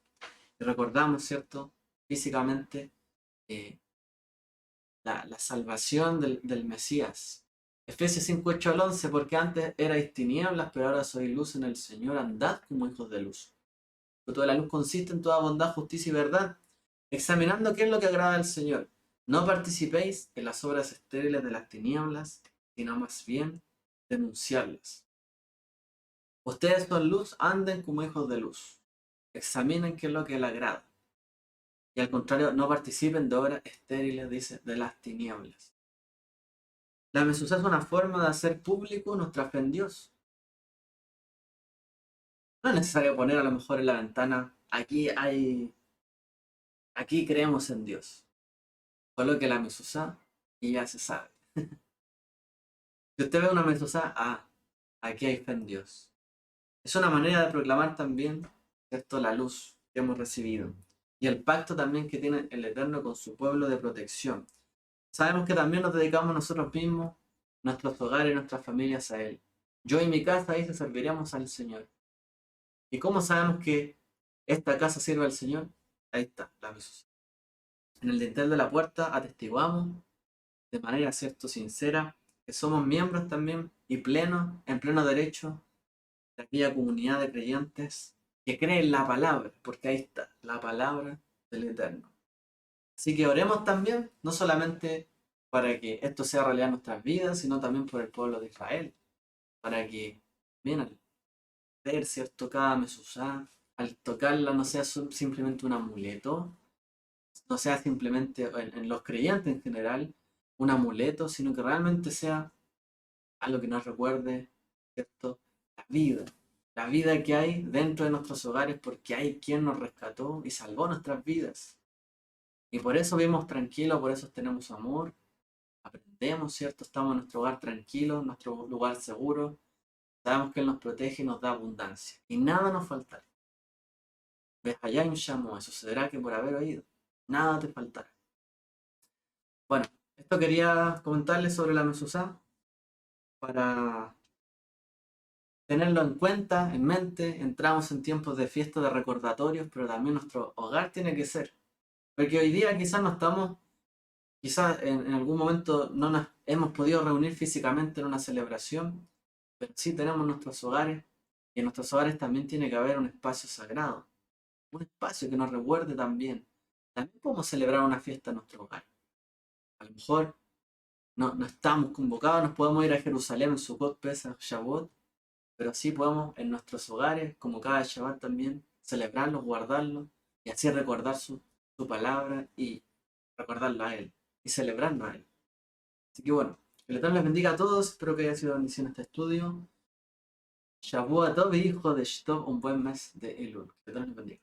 Y recordamos, ¿cierto? Físicamente eh, la salvación del Mesías. Efesios 5, 8 al 11, porque antes erais tinieblas, pero ahora sois luz en el Señor, andad como hijos de luz. Toda la luz consiste en toda bondad, justicia y verdad, examinando qué es lo que agrada al Señor. No participéis en las obras estériles de las tinieblas, sino más bien denunciarlas. Ustedes son luz, anden como hijos de luz. Examinen qué es lo que le agrada. Y al contrario, no participen de obras estériles, dice, de las tinieblas. La mesuzá es una forma de hacer público nuestra fe en Dios. No es necesario poner a lo mejor en la ventana, aquí creemos en Dios. Coloque la mesuzá y ya se sabe. Si usted ve una mezuzá, aquí hay fe en Dios. Es una manera de proclamar también, ¿cierto?, la luz que hemos recibido y el pacto también que tiene el Eterno con su pueblo de protección. Sabemos que también nos dedicamos nosotros mismos, nuestros hogares y nuestras familias a Él. Yo y mi casa, dice, serviremos al Señor. ¿Y cómo sabemos que esta casa sirve al Señor? Ahí está, la mezuzá. En el dintel de la puerta atestiguamos de manera, cierto, sincera, que somos miembros también y plenos, en pleno derecho de aquella comunidad de creyentes que cree en la palabra, porque ahí está, la palabra del Eterno. Así que oremos también, no solamente para que esto sea realidad en nuestras vidas, sino también por el pueblo de Israel, para que, bien, al ver, ¿cierto?, cada mezuzá, al tocarla no sea simplemente un amuleto, no sea simplemente en los creyentes en general, un amuleto, sino que realmente sea algo que nos recuerde, ¿cierto?, la la vida que hay dentro de nuestros hogares, porque hay quien nos rescató y salvó nuestras vidas. Y por eso vivimos tranquilos, por eso tenemos amor, aprendemos, ¿cierto? Estamos en nuestro hogar tranquilo, en nuestro lugar seguro, sabemos que Él nos protege y nos da abundancia. Y nada nos faltará. Ves allá un Shammua, sucederá que por haber oído, nada te faltará. Bueno, esto quería comentarles sobre la mezuzá para tenerlo en cuenta, en mente. Entramos en tiempos de fiesta, de recordatorios, pero también nuestro hogar tiene que ser. Porque hoy día quizás no estamos, quizás en algún momento no nos hemos podido reunir físicamente en una celebración, pero sí tenemos nuestros hogares y en nuestros hogares también tiene que haber un espacio sagrado, un espacio que nos recuerde también. También podemos celebrar una fiesta en nuestro hogar. A lo mejor no estamos convocados, nos podemos ir a Jerusalén en Sukkot, Pesach, Shavuot, pero sí podemos en nuestros hogares, como cada Shabbat también, celebrarlos, guardarlos y así recordar su palabra y recordarlo a Él y celebrarlo a Él. Así que bueno, que el Eterno les bendiga a todos, espero que haya sido bendición este estudio. Shavua Tov, hijo de Shtov, un buen mes de Elul. Que el Eterno les bendiga.